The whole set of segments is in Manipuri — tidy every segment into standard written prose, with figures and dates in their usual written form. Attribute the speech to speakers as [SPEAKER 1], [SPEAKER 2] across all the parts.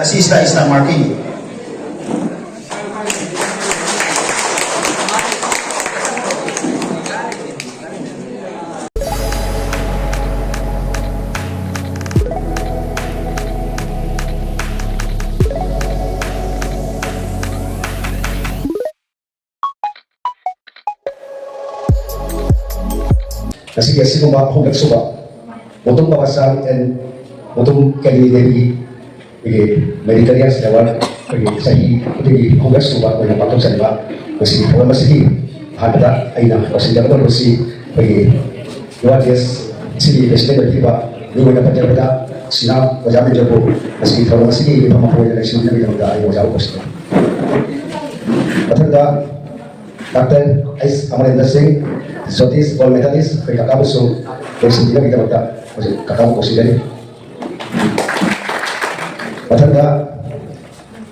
[SPEAKER 1] si Isla Marking.
[SPEAKER 2] Kasi kumba hong nagsuba, mutong bawasan and mutong kali medical yan sa lawan, sa hong nagsuba ko yung patong sa diba, kasi wala masih handa ay na, kasi dapat ko si luwag yes, si President Diba, luwag na patyarada, sina wajamin dyan po, kasi wala masih hindi pa mapuwi na nagsunod na binamda ay wajaw ko sila. Matanda, Captain Ice Amarenda Singh, Sotis, gold medalist, kay kakabo so, kaya hindi na kita magda, kasi kakabo ko sila rin. Matanda,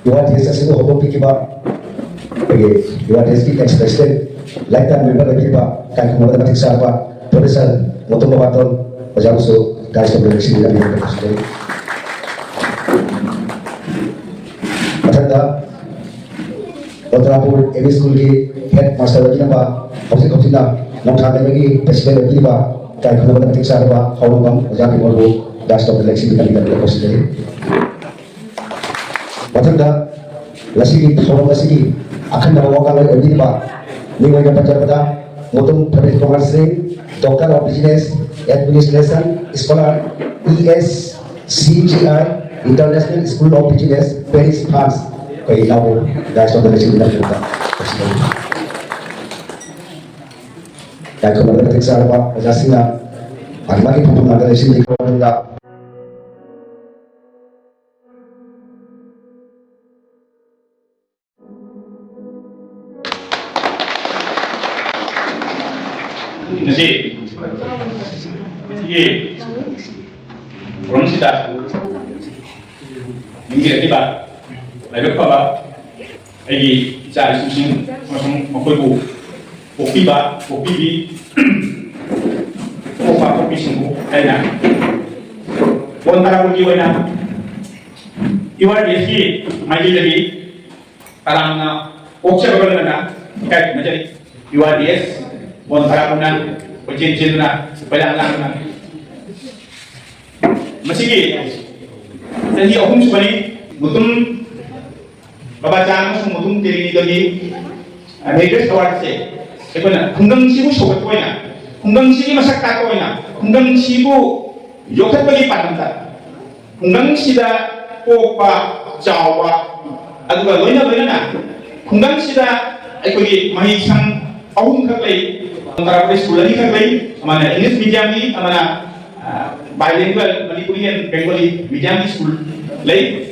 [SPEAKER 2] Iwan Desa Sino, hubong pikiba, kaya Iwan Desa ex-president, lifetime member ng pikiba, kahit kung mga namatik sa apa, Professor, motong babaton, masyado so, guys, na bilang sila rin ko sila rin. Matanda, Otrapur, MA School की head master lagi nama, kausi na, nang kami lagi president lagi ba, kahit kung naman sa ba, kaulo bang, jadi mo das ng election di kanila ko sila. Matanda, lasigi, kaulo lasigi, akan nawawala lagi ba, ni mga pacar motong Profesor Kumar Singh, Doctor of Business Administration, Scholar ESCGI, International School of Business, Paris, France. Kaya ilaw, dahil sa mga sila kita. Dahil kung magdating sa araw, kasi nga, pag-magi po mga galing sila ko na
[SPEAKER 3] Nasi, sige, kurang sita, minggir tiba. Lalu apa? Lagi cari susun macam makhluk kopi ba, kopi bi, kopi singgu, ayah. Bon tarang pergi wena. Iwan desi, maju lagi. Tarang na, oksa berapa na? Ikat macam ni. Iwan des, bon tarang na, percin na, pelang na. Masih ni. Jadi aku sebenarnya betul. Babacaan mo mutung tiri dagi Negus Award se eko na hunggang sibu sobat ko na hunggang sigi masakta ko na hunggang sibu yokat bagi patanta hunggang sida opa jawa aduga loina na hunggang sida eko gi mahisang ahum kaklay antara pres kulani kaklay amana English medium ni amana bilingual Manipurian Bengali medium school lay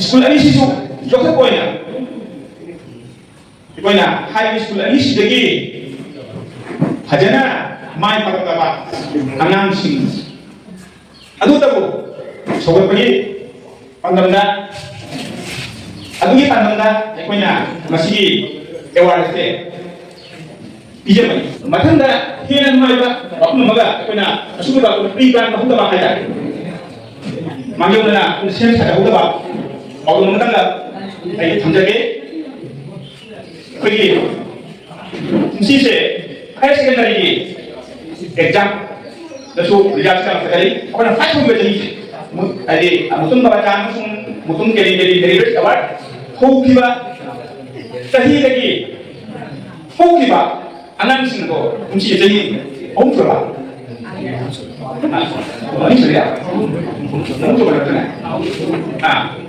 [SPEAKER 3] school ani sisu Joksa poina high school ani sidagi hajana mai pataba anam sing adu tabu sobat pagi pandanda adu ki pandanda poina masih award se pijamai matanda hinan mai ba apnu maga poina asuba ba pre plan ba hunda ba kaya mangyong na sen sa hunda ba mau mengandang ay tamjage pergi mesti se higher secondary exam lalu result sekali apa nak fight untuk jadi ada mutum bacaan mutum kali merit award hokiba tahi lagi hokiba anan singko mesti jadi homfra ini sudah untuk berapa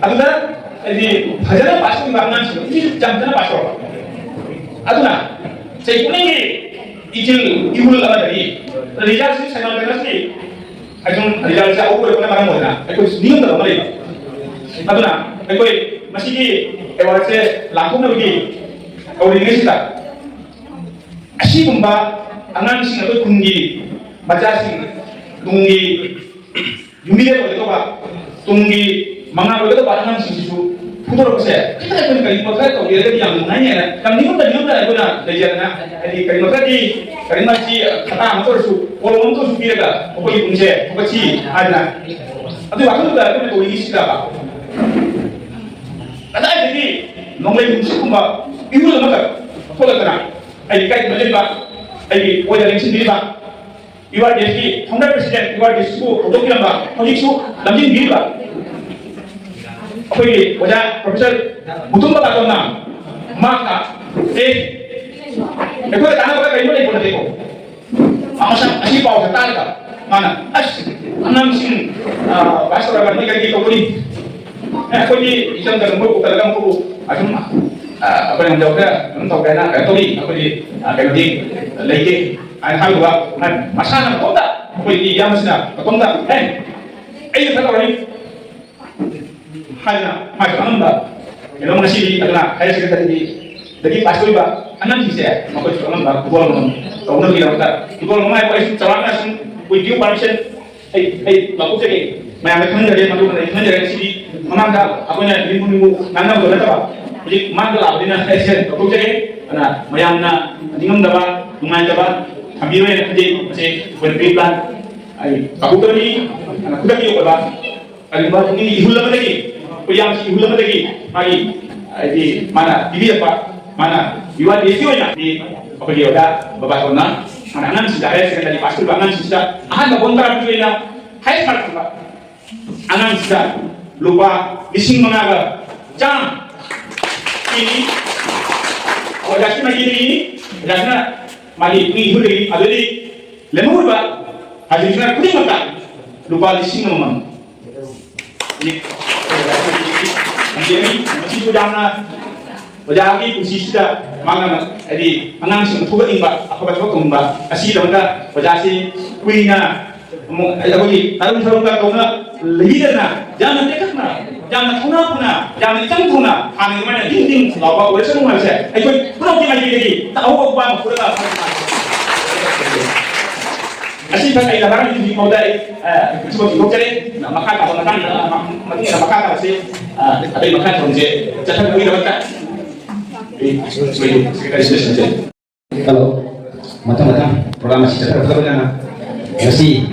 [SPEAKER 3] ada jadi hasilnya pasang bangunan ini jam sana pasang aduna saya punya ijil ibul apa tadi result sih saya nak sih ajung result saya ukur punya barang mana aku nium tak boleh aduna aku masih di awal saya langsung lagi kau ini sudah asyik kumba anan sih atau kungi baca sih tunggi jumbi dia boleh coba tunggi mangan boleh coba anan sih itu putar saya kita kan kali matra tahu dia yang nanya kan nium tak aku nak belajar nak jadi kali matra di kali macam kata motor su kalau motor su kira kan apa yang punya apa sih ada atau waktu tu dah aku nak ini sudah apa nonglai musikuma ihul maka thola kana ai kai majenba ai oja lengsin diriba iwa desi honda president iwa desi ko odokilamba hojiksu lamjin diriba koi oja professor mutumba batona maka eko tanah ba kai mulai pun deko amasa asi pau ta mana as anam sing bahasa orang ni kaki kau ni aku ni isam dalam buku dalam buku asam apa yang jawabnya untuk kena kau ni aku ni kau ni lagi hal dua masalah kau tak aku ni yang masih kau tak ini satu orang hanya macam anda kalau masih adalah saya sekitar di jadi pastor ba anam bisa aku cakap anda buat kau nak kira tak kau nak apa itu cara asam with due permission laku cek mayam khang jare madu khang jare sidi mananda apanya limu nangam bola ta jadi mandala dina session laku cek ana mayam na dingam daba tungai daba kambiro ya je se berpikir plan ai aku tadi ana kuda ki ba ali ba ini ihulama lagi yang si ihulama lagi mari di mana di apa mana iwan desi wana di apa dia udah babasona anak-anak sudah ada sekali pastor bangan sudah ahan bontar itu ina hai smart ba anak sudah lupa bising mengaga jam ini odah cuma ini karena mali ini huri adeli lemur ba hadisnya kudi maka lupa bising memang ini masih sudah na Bajagi posisi dah mana jadi anang sih tuh imba apa betul tuh imba asih dah mana bajasi kuina aku ni tahu tahu kan kau na leader na jangan dekat na jangan puna jangan cang puna kami mana dinding lawa boleh semua saya aku puna kita lagi tahu aku apa pura lah asih kan ada barang di kau dah sebab kau cari makan apa makan mati makan apa sih ada makan pun je jangan kau dapat
[SPEAKER 2] Kalau matang-matang program masih cepat betul kan? Masih,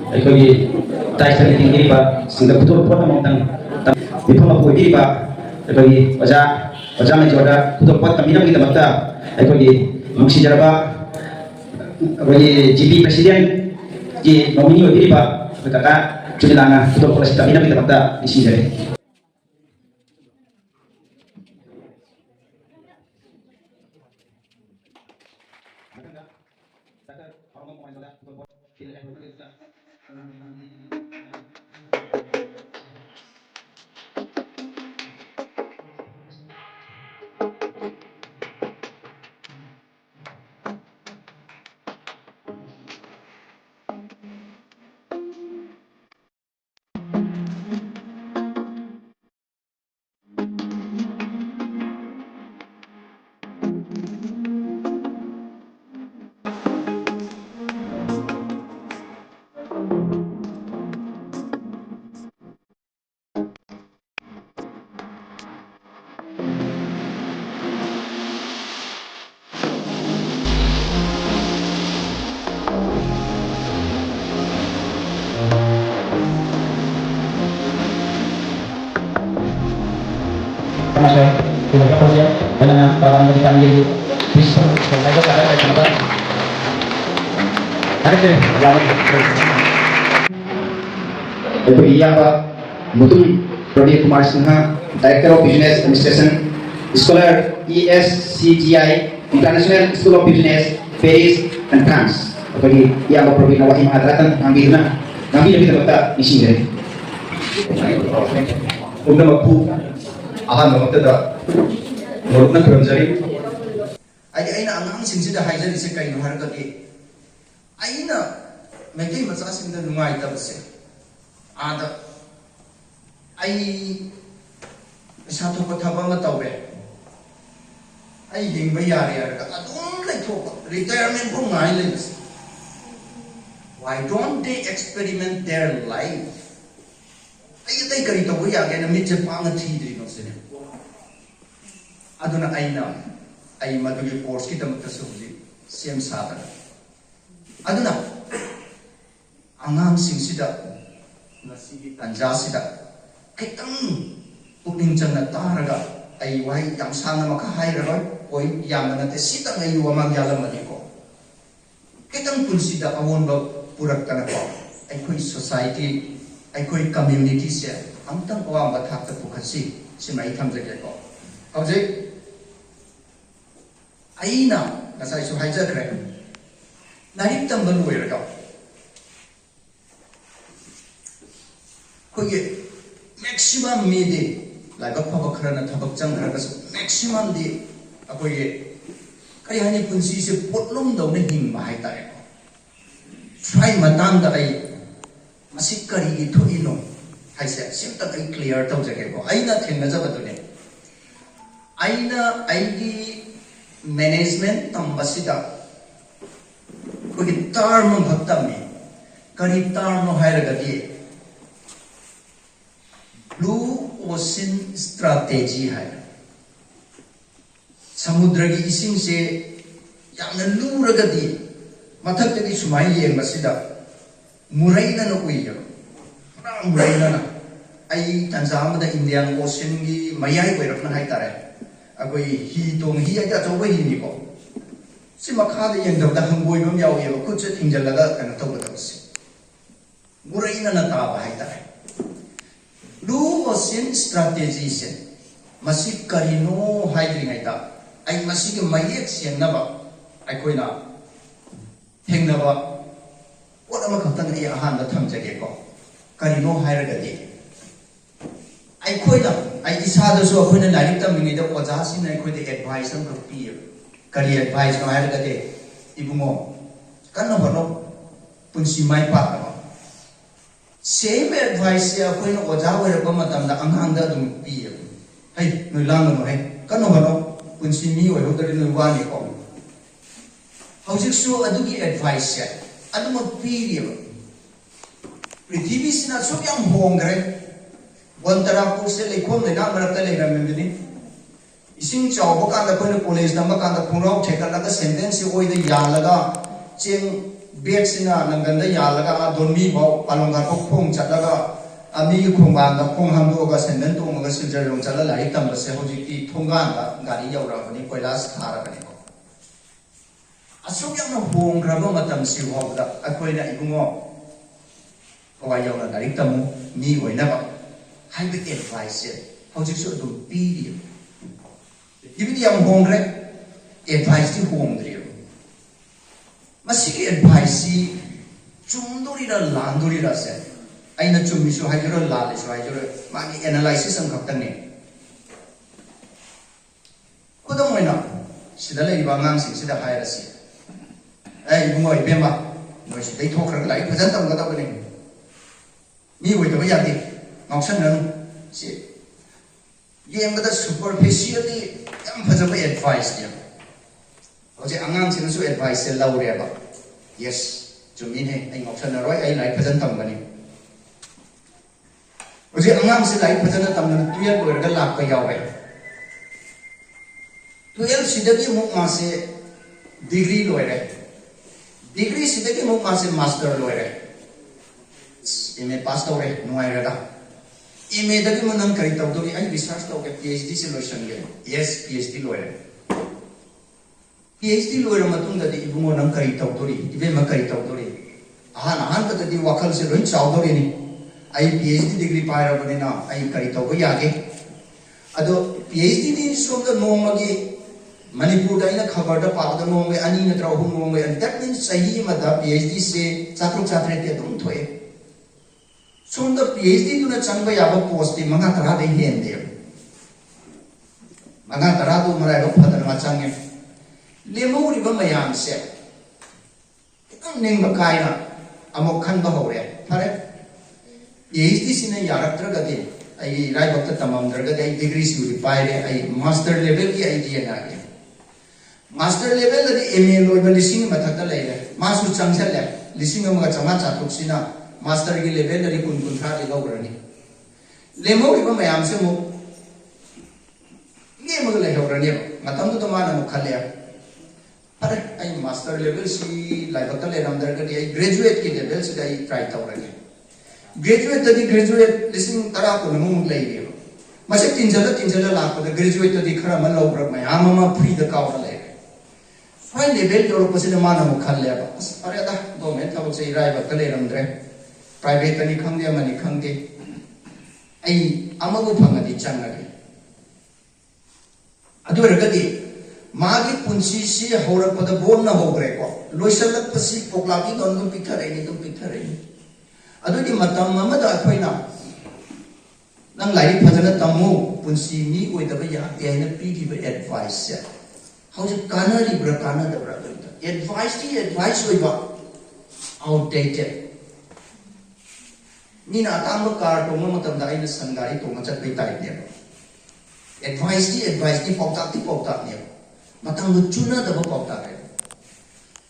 [SPEAKER 2] kalau di tai tadi tinggi pak, sehingga betul betul matang. Di pun aku di pak, kalau di baca mencoba betul betul kami nak kita baca. Kalau di masih jaraba, kalau di GP presiden di nomini di pak, berkata cuci lana betul betul kami nak kita baca di sini jadi.
[SPEAKER 1] Masuk tidak kerja dengan para Amerika menjadi bisa mereka ada kenapa ada deh
[SPEAKER 2] itu iya pak betul Pradeep Kumar Sinha Director of Business Administration Scholar ESCGI International School of Business Paris and France bagi iya pak Pradeep Nawahim Adratan kami lebih terletak di sini untuk mampu ahan mamaktada morokna kramjari
[SPEAKER 4] aina angang singsida haijari se kaino harkati aina mekai macha singda nungai tabse ada ai satu kotha banga tawbe ai hingba yare ka adum lai thok retirement ko ngai lai why don't they experiment their life ai tai kari to ya ga na mitche pang thi dri no se aduna aina ai madugi course ki tamak tasubji sem sada aduna angang singsida nasi gi tanja sida kitang pukning changna taraga ai wai yam sang ma kha hai ra oi yam na te sita ngai wa mang ya la ma ni ko kitang punsi da awon ba purak kana ko ai khoi society ai khoi community se amtang wa ba thak ta pukhasi simai tham je ko auje aina nasai su hai ja kre narik tam ban wer ka khoi maximum me de lai ba pha ba khara na thabak chang khara ka maximum de akoi kaya hani punsi se potlom daw na hing mahai tayo try matang da ay masik kari ito ino hay siya simta ay clear taw jagay ko ay na thin na jaba to ne ay na ay di management tambasida ko gitar mo bhaktam ni kari tar mo hay ragadi blue ocean strategy hay samudra gi ising se yamna luragadi mathak tagi sumai yeng masida muraina no kuiyo muraina na ai tanzam da indian ocean gi mayai koirak na hai tare agoi hi tong hi ai ta chobai hi ni ko sima kha da yeng da hangoi bam yaw ye ko che thingjal laga kana to ba si muraina na ta ba hai tare blue ocean strategy se masik karino hai dri hai ta ai masih mayek siang naba ai koi na heng naba wala ma khatang ai ahan da tham jage ko karino haira ga de ai koi na ai isa da so khoi na larik tam ni da oja sin ai koi de advice am ko pi kari advice no haira ga de ibungo kan no bano punsi mai pa ka same advice ya koi na oja wa ra ma tam da angang da dum pi hai no lang no hai kan no bano punsi mi oi hodari no wa ni ko hojik su adugi advice ya adu mo period prithivi sina so yang hongre wantara pur se lekhom le na marak le ram ni ising chaw ba kan da ko college na ma kan da phungrau thekal la ka sentence oi da ya laga cheng bed sina nangan da ya laga donmi ba palonga ko khong chat laga ami khong ba da khong ham do ga senden to ma ga siljar rong chala lai tam ba se hojik ti thongan da gari yaw ra ni koilas thara ka ni asuk yang hong raba matam si hobda akoi na ibungo kawai yaw na dari tamu ni oi na ba hai bit advice hojik su dum pi di ibidi yang hong re advice ti hong dri masiki advice si chumdori ra landori ra se aina chummi su hajiro la le su hajiro magi analysis ang kaptan ni kudong moina sida le ba ngang sing sida hai ra si ai ngoi bema noi si dei thok ra lai phajan tam ga ta ni ni wei ta ba ya di ngau san nan si yeng da superficially yam phaja ba advice dia oje angang sing su advice la ure ba yes chumin he ai ngau san roi ai lai phajan tam ga ni oje angang si lai phajan tam na tuya ko ga la ka yaw bai tuel sidagi mu ma se degree loire degree sidagi mu ma se master loire MA pass tore nuai ra MA dagi mu nang kari tau dori ai research tau ke PhD solution ge yes PhD loire PhD loire matung da di ibu mo nang kari tau dori ibe ma kari tau dori ahan ka di wakal se roi chau dori ni ai PhD degree pai ra bani na ai kari tau ko ya ge ado PhD di som da no ma ge Manipur da ina khabar da pa da no me ani na trau no me and that means sahi ma da PhD se chatru chatre te dum thoe som da PhD du na changba ya ba post ti manga tara de hen de manga tara du marai ba phadar ma change lemo ri ba mayam se ang ning ba kai na amok khan ba hore thare PhD sine yarak tra ga de ai rai ba ta tamam dar ga de degree su ri pai de ai master level ki idea na ge master level di MA loiba lising mathakta leile masu changsal le lising amga chama chatuk sina master gi level dari kun kun tha de lograni lemo ri ba mayam se mo nge mo le lograni matam tu mana mo khale are ai master level si lai bakta le ram dar ga di ai graduate ki level se dai try tawrani graduate di graduate lising tara ko mo leile masih tinjala lakukan graduate tadi kerana malau berapa ama free the kau lagi. Fine level kalau pasti mana mau kalah apa? Ada dah domain tahu saya irai bakal lembre. Private ni khang dia mani khang dia. Ai ama bu phang di chang lagi. Adu berkati magi punci si haurak pada bon na hogre ko. Loisalak pasi poklaki don dum pikar ini. Adu di matam mama dah kau ina. Nang lain pasal tamu punci ni kau itu ya dia ini pergi advice ya. How to kana di berkana dah berapa itu. Advice itu outdated. Ni nak tamu kar tu mama tam dah ini sanggari tu macam berita ini. Advice ni poktak ni. Matang lucu na dah poktak ni.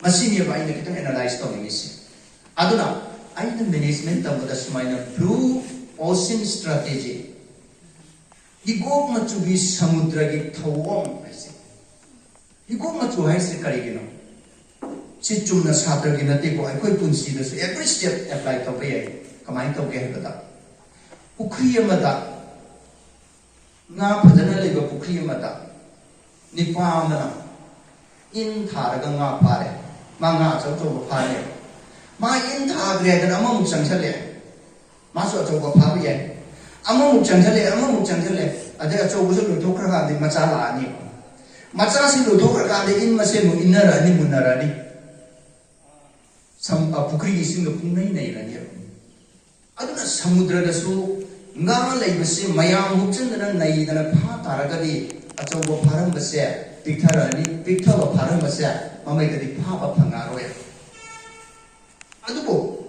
[SPEAKER 4] Masih ni apa ini kita analyze tahu ini sih. Aduna, ini management tahu dah semua ini blue ocean strategy. Igok macam di samudra ki thawam. Igok macam hai se kari gino. Si cuma satu gina tipu, aku pun sih tu. Every step apply tahu ya. Kemain tahu ke apa? Ukri yang ada. Nga padana lego pukri mata nipa mana in thar ga nga pare ma nga chau chau pare ma in thar gre ga ama muk sang chale ma so chau ga pha bi ama muk chang chale ada chau bu so lu thok ra de ma cha la ni ma cha si lu thok ra de in ma se mu inara ni munara ni sam pukri gi sing ga pung nei ra ni aduna samudra da su nga lay basi mayam hukchan dana nai dana pha taragadi achau bo pharam basi pikharani pikhaba pharam basi mamai kadi pha ba phanga roya adubo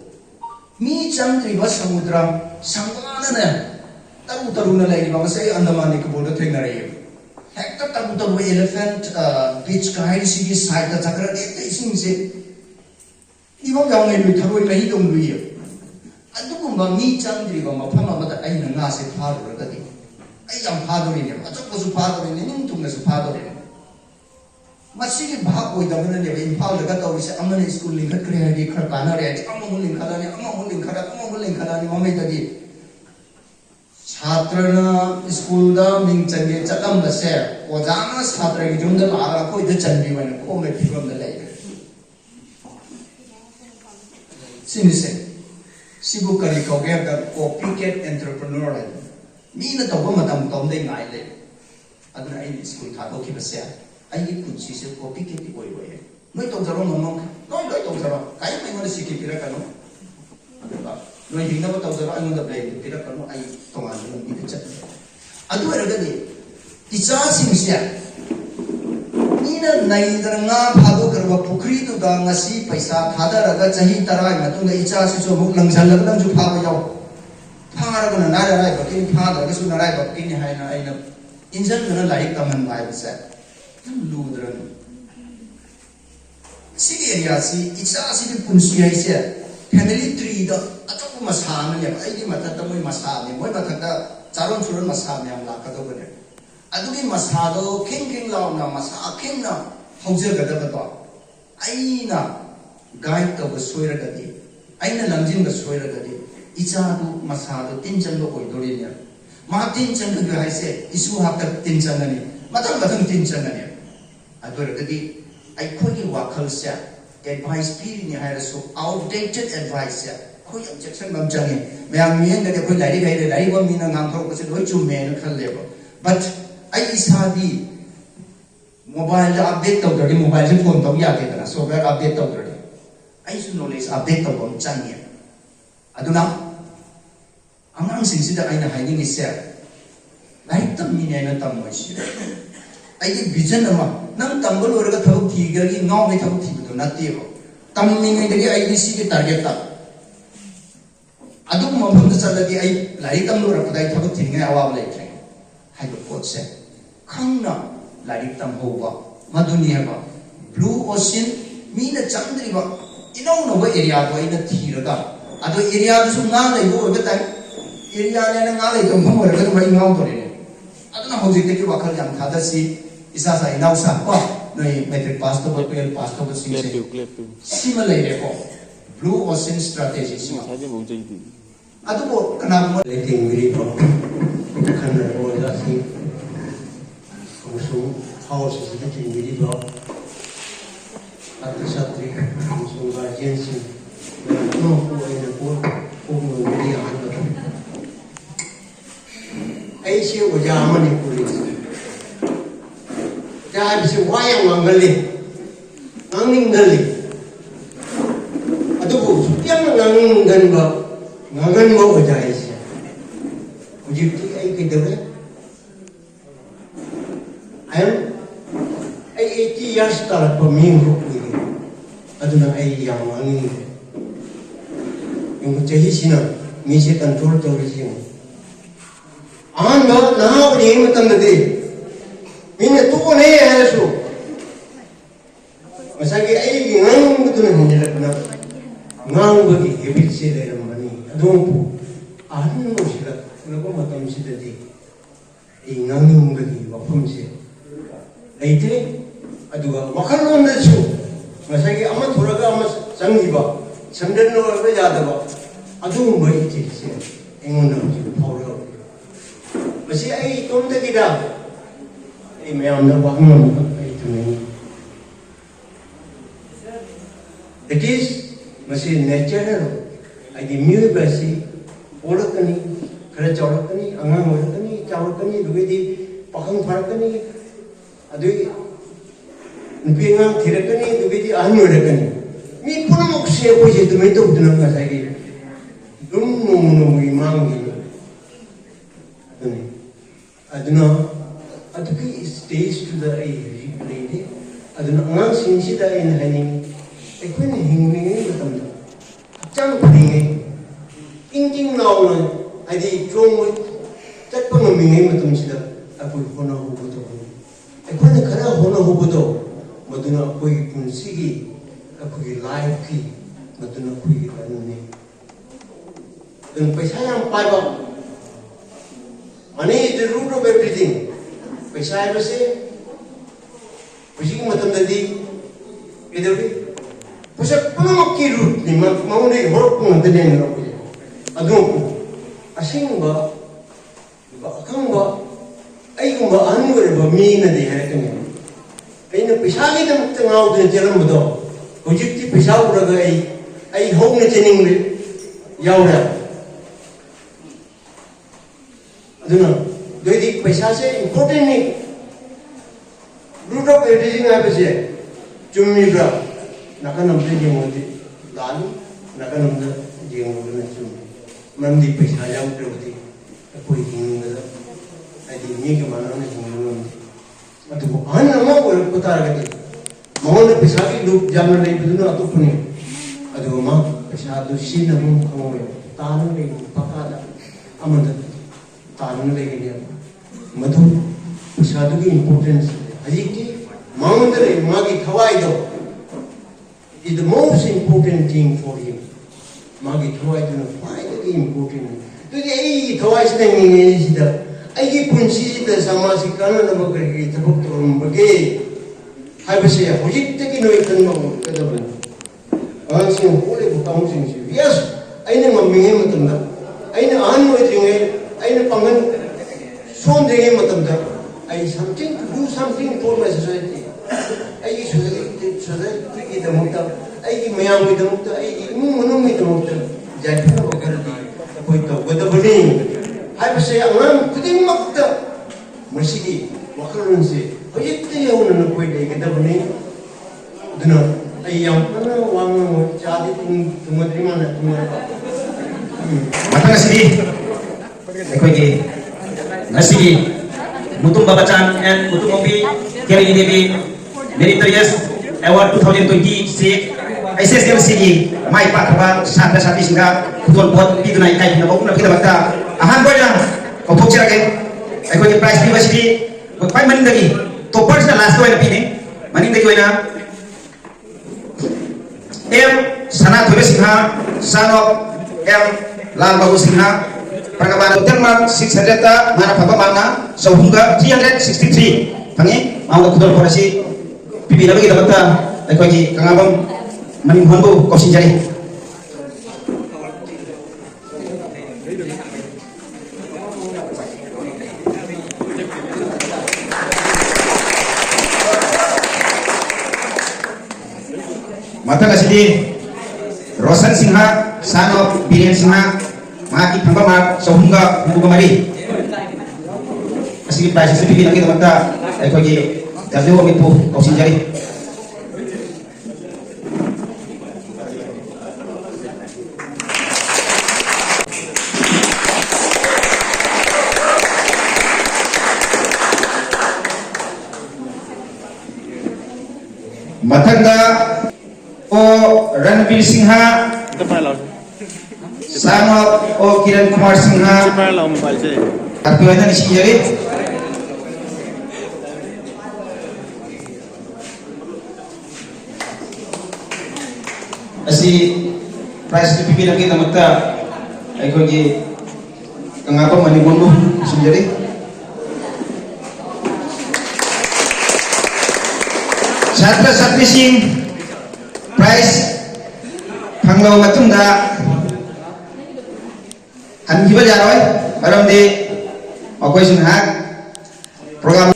[SPEAKER 4] mi chandri ba samudra sangana na taru na lay ba masai andamani ko bodo thengna re hekta taru elephant beach ka hai sigi side ta chakra de ising se ibang yaw ngai lui tharoi nahi dong lui adukumba mi chandri ba mafam amada aina nga se pharo ragadi ai yam phadori ne achokko su phadori ne ning tumna su phadori ne masigi bhag oi damna ne imphal daga tawri se amana school link kre ha di khar kana re amma mun link khala ni mamai tadi छात्रना स्कूल दा मिंग चंगे चलम बसे ओजाना छात्र की जुंद लागा को इधर चंदी वने को में फिरम दले सिनिसे सिबु करी को गे दा कॉपी कैट एंटरप्रेन्योर है नी न तो मतम तम दे ngai le aduna ai school था तो की बसे ai की कुछ से कॉपी कैट की कोई होय noi तो जरो मम noi तो जरो काई में मन सिकी पिरा कनो अबा noi hingga ba tawdara ay ngada play pira kanu ay tongan ng ibichat adu eragadi icha simsia nina naidra nga phado karwa pukri tu da ngasi paisa thada raga chahi tarai matunga icha si so muk langsan lang ju phaba yaw phara gana nara rai bakin phada ga su narai bakin hai na aina injan gana lai kaman bai sa ludra sigi area si icha si bi punsi ai se family tree da atau masalah ni apa? Ini mata temui masalah ni, moi mata kita calon calon masalah ni yang lah kata benar. Aduh ni masalah tu king lau na masalah king na hujur kata betul. Aina guide tu bersuara kadi, aina lanjin bersuara kadi. Icha tu masalah tu tinjang tu koi dori ni. Mah tinjang tu kaya se isu hak tinjang ni, macam tinjang ni. Aduh kadi, ai kau ni wakal sia. Advice pilih ni hari so outdated advice ya. Kau yang Jackson macamnya, memang ni ada kau lari gaya lari pun mina ngangkau pasal doi cuma nak kerja. But I isabi mobile update tahu dari mobile phone tahu ya kita na software update tahu dari. I su knowledge update tahu macamnya. Aduna, angang singsi dah aina hai ni share. Lain tam ni aina tam macam. Aye vision ama nang tambal orang tahu tiga lagi ngau ni tahu tiga tu nanti apa tammi ni lagi aye isi ke target tak aduk mau pun tu lagi aye lari tambal orang pada tahu tiga awal lagi hai tu coach se kang na lari tam hoba madunia ba blue ocean mina chandri ba inau no ba area ba ina thira ka adu area tu ngal lagi bo ba tai area ni ngal lagi tu mau orang tu ba ngau tu ni adu na hojik te ki wakal yang thada si isa sa inaw sa ko noi metric pass to bol pass to sing se similar le ko blue ocean strategy sima adu bo kana mo
[SPEAKER 2] Letting very problem. Kan
[SPEAKER 5] 하우스에서 진일이고 아트사들이 무슨 가지엔시 너무 보이는 보는 일이 아니거든. 아이시 오자 아무리 뿌리지. 자, 비시 와양 망갈리, 망닝갈리. 아두고 숙양 망는 거, 망은 거 오자 아이시. 우집티 아이 그대로. ayam ay 80 years tala pamingro ini aduna ay yang mangi yung jahi sina misi control tori sing anga na ni matam de mine tu ne hasu masagi ay ngang aduna hindi na ngang bagi habit sila mani adun anu sila ko matam sila di ingang bagi wapum sila leite aduga wakalondasu masagi amma thoraga amma sangiba samdenno ba yadaba adu mai tise engonda phawro masi ai tomda gida ai mayam na wangam ai thuni it is masi natural ai di mu basi olakani kara chawrakani angang olakani chawrakani dugedi pakang pharakani adui nupingang thirakani dugiti anurakani mi punamuk se poje tu me to dunang ka sagi dum no imangi aduna aduki stage to the replay aduna ngang sinsida in haning ekwen hingmi matam chang pringi ingking naw na adi trong chatpa ngami matam sida apu hona hu to अखोने खरा होना हो बतो मधुना कोई पुंसीगी अखोगी लाइफ की मधुना कोई करने उन पैसा हम पाएगा money is the root of everything पैसा है बसे पैसे की मतलब ददी इधर भी पैसा पुनः की root नहीं माउंटे हर पुनः दने नहीं रखो अदों को असिंगा अखंगा अईगुंबा अनवरबा मीना दे हारकनी अईना पैसागी दमत ngaudन जलमबदो होजिक्ति पैसा उरगा आई होंगने चेनिंग ले यावरा अदुना दोइदि पैसा से इंपोर्टेंट नहीं रूट ऑफ एवरीथिंग आबसे चुम्मीब्रा नाकानमदे जेंगोदि लानु नाकानमदे जेंगोदन चुम ममदि पैसा यावद्रबदि कोई हिंगदा adi ni ke mana ni semua atu an nama ko putar gadi mohon pisagi loop jamna nei buduna atu puni adu ma pisadu sin namu kamoy tanu nei pakada amanda tanu nei ni madu pisadu ki importance ajiki maundre magi thawai do is the most important thing for him magi thawai do finally important to the ei thawai sin nei sida अगी पुंसी द समासी काना नब करके थबक तोरम बगे हाइबसे होजिक तकी नोय तन म कदबन आंसिन होले बुताउं सिन सि यस आइने मम्मिगे मतम दा आइने आन नोय जिंगे आइने पंगन सोम जिंगे मतम दा I something to do something for my society I society की दमुता आई की मयाम की दमुता आई इमु मनु की दमुता जायफा वगैरह कोई तो गदबनी हाइबसे अंगम खुदिमक्ता मसिगी वखलुनसे होजिक्ते यौन कोई देगदबनी दुना आई याम पना वांग चादी तुमद्री माना तुमरा
[SPEAKER 1] matang sidi ekoi ngasigi mutum babachan and mutum mobi keri devi meritorious award 2026 ICSM sigi mai pakabang satra sati singa kudol bot pidunai kai na bokuna kita bakta ahan boya kau thok sirage ekoi ke prize piba sidi pai maning dagi toppers na last oina pini maning dagi oina M Sana Thobe Singha son of M Lal Babu Singha perkabaran Denmark 600 ta mana papa mana sehingga 363 pangi mau kudol korasi pipi nabi kita bakta ekoi ki kangabam maning honbo kosin jari Matang asidi Rosan Singha, son of Biren Singha, Maki Pangama, Sohunga, Mugamari. Asidi price is picking again. Mata, Ekogi, Tazo Mipu, Osinjari. Matanga o Ranveer Singha, son of Kiran Kumar Singha, Akuana Nishijari. Asi price to pipi lagi tamata, aku je kengapa mani mundu Nishijari. Satra Satri Singh prize Panglaw Matunda Anjiba Jaroy Maram di Okoy Sunhak program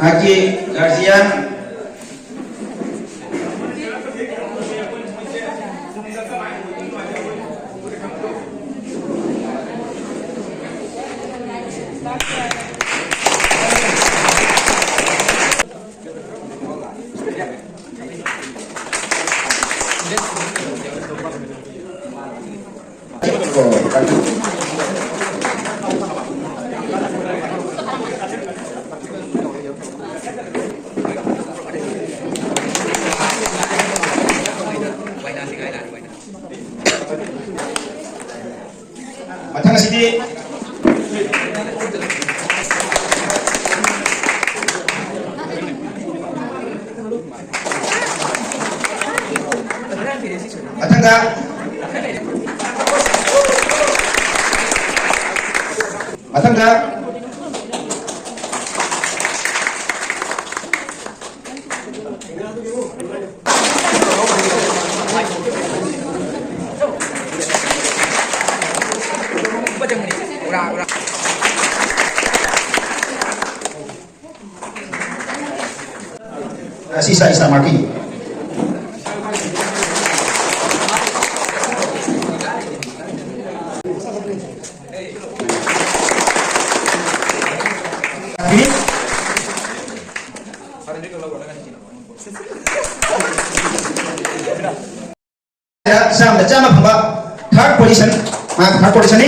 [SPEAKER 1] Aki Garcia Matang asidi Matanga Matanga Sisa Isa Martin. Sam the Chama Pamba, third position, third position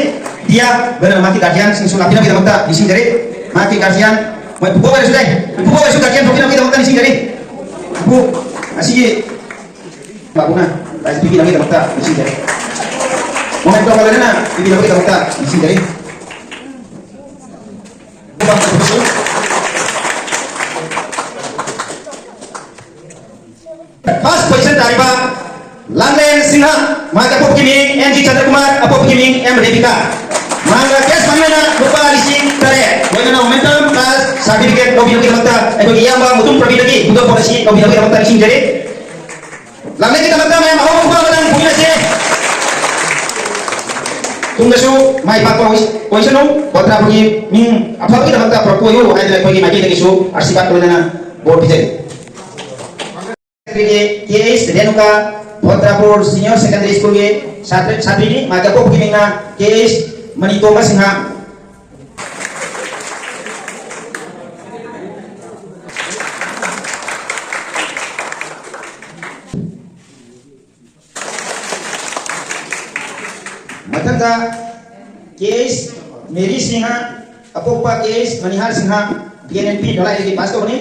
[SPEAKER 1] dia benar mati kajian sing sulah kita minta di sini dari mati kajian mau buka beres sudah kajian kita minta di sini dari bu masih bakuna lagi bikin lagi minta di sini dari mau itu apa lagi na bikin lagi minta di sini dari first position dari Pak Langlen Sinha, Maka Pop Kiming, MG Chandra Kumar, Apop Kiming, M Devika. Maka kes mana lupa listing tare. Wajana momentum plus certificate of Yogi Mata. Eko iya mbak mutum pergi lagi. Bukan polisi of Yogi Mata listing jadi. Langlen kita mata main mau buka batang punya sih. Tunggu su, mai pak pois nung, kontra pergi ming apa kita mata perkuyu, ada pergi maju lagi su, arsipat kalau nana board bisa. Pergi KS Renuka Bhotrapur Senior Secondary School के छात्री ने माजा को बुकिंग ना केस मणितोमा सिंहा मतंगा केस मेरी सिंहा अपोपा केस मनिहार सिंहा DNP ढलाई के पास तो बनी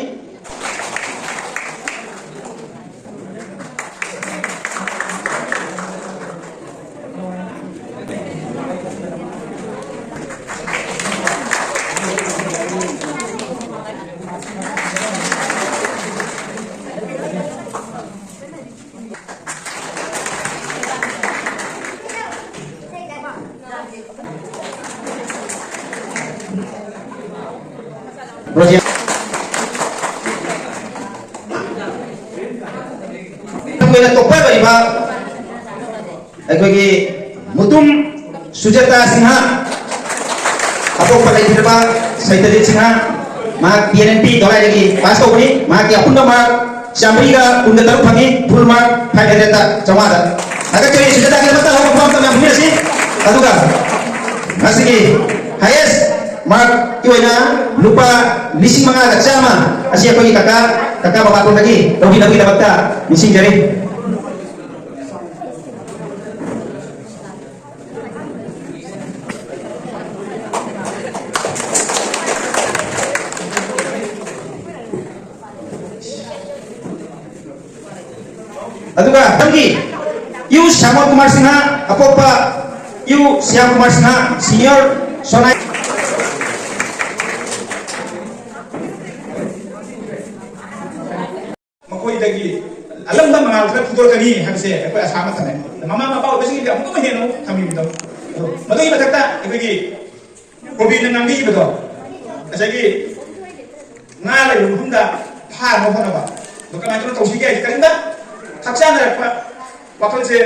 [SPEAKER 1] Roger. Kita topar bari ba. Aikogi mutum Sujata Sinha. Apo pakai dirba Saitadit Sinha. Mak DNP dolai lagi. Pas kau ni mak ya pun nama Syamriga unda taruh pangi full mark 500 jamada. Agak cari sudah tak kita tahu apa yang punya sih. Aduga. Masih highest mark kiwena lupa lising mga sama. Asia ko kakak bapak pun lagi. Rogi dapat tak lising jari. Aduga tanggi yu Syamul Kumar Sinha apa yu Syam Kumar Sinha senior sonai
[SPEAKER 3] makoi dagi alam da mangal tra pudor kani habse ko asama tane mama mapa besi dia ko maheno thami bido madoi batakta ekegi kobi na ngambi bido asagi ngala yu hunda pha no phana ba doka ma tro tausi ge karinda haksan rakpa wakil se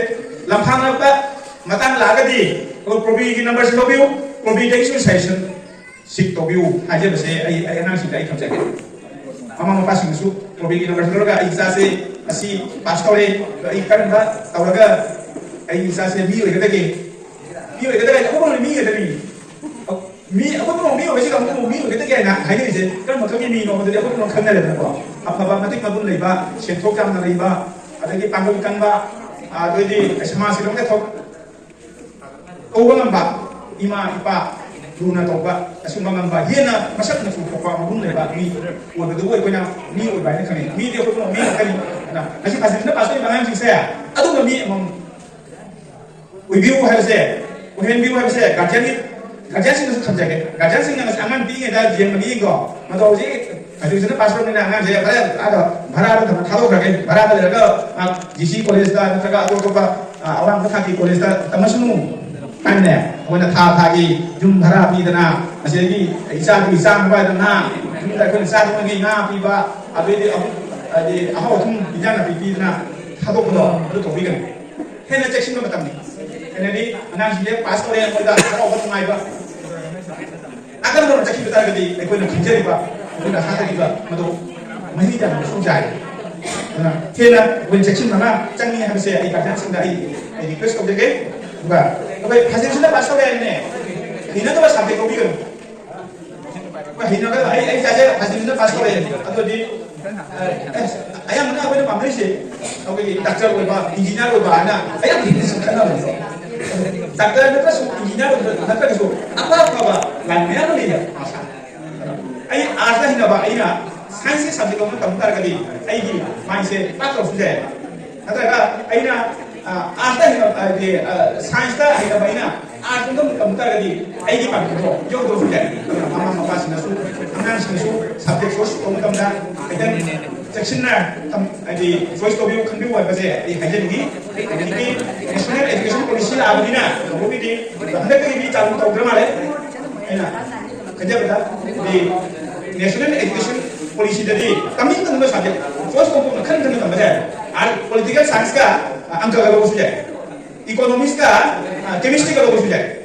[SPEAKER 3] lamphang rakpa matang lagadi ko probi ki number se lobiu probi dexu session sik tobiu aje bese ai anang sik ai khamja ke mama mapa sing su probi ki number se loga isa se asi pas tole ai kan ba tawaga ai isa se mi oi gadage ko ko mi gadage mi ako ko mi oi bese ko mi oi gadage na hai ni se kan mo thagi mi no de ko no khanna le ko apa matik mabun leiba senthok jam na leiba adagi panggul kangba adagi asma silong ke thok ko ngamba ima ipa luna toba asumba ngamba hiena masak na su ko mabun leiba mi wo de wo ko na mi wo ba ne kani mi de ko no mi kani na asi pasin na paso ibang sing saya adu mi mom we biu ha se we hen biu ha se gajan sing su khamjage gajan sing na angan bi da jeng mi go ma do ji aduh sana pasron ni nangan saya ada bara ada tahu kerja bara ada lega GC college dah naga atau orang berkaki college dah tamasmu kan ya mana thagi jum bara pi dana masih lagi isa apa dana jum tak kena isa lagi na pi ba abe di awak tum bijana pi dana thado kono itu topi kan hena section no matam ni hena ni anak sih pas oleh yang pada orang orang mai ba akan orang section betul gadi aku nak kerja ba udah hata juga madu mahi dan sujai nah kena wen section mana canggih habis ya ikan sendai request kau dege buka tapi hasil sudah pasal ya ini hina tu sampai kau bikin wah hina kan ai saja hasil sudah pasal ya atau di ayam mana aku ni pamrih sih kau pergi doktor kau bah engineer kau bah anak ayam ini sekarang doktor itu kan engineer doktor itu apa bah lainnya tu dia ai asa hina ba aina science subject ko tamtar kali ai gi mai se patro suje ata aina asa hina de science ta hina ba aina art ko tamtar kali ai gi pa ko yo do suje mama mapa sina su anan sina su subject so ko tamda dan section na tam ai voice to view kan bi wa ba se ai haje gi national education policy la abdina ko bi di hande ko bi chalu program ale aina kerja betul di national education policy dari kami itu nomor saja first komponen kan kami tambah ya political science ka angka kalau sudah ekonomis ka chemistry kalau sudah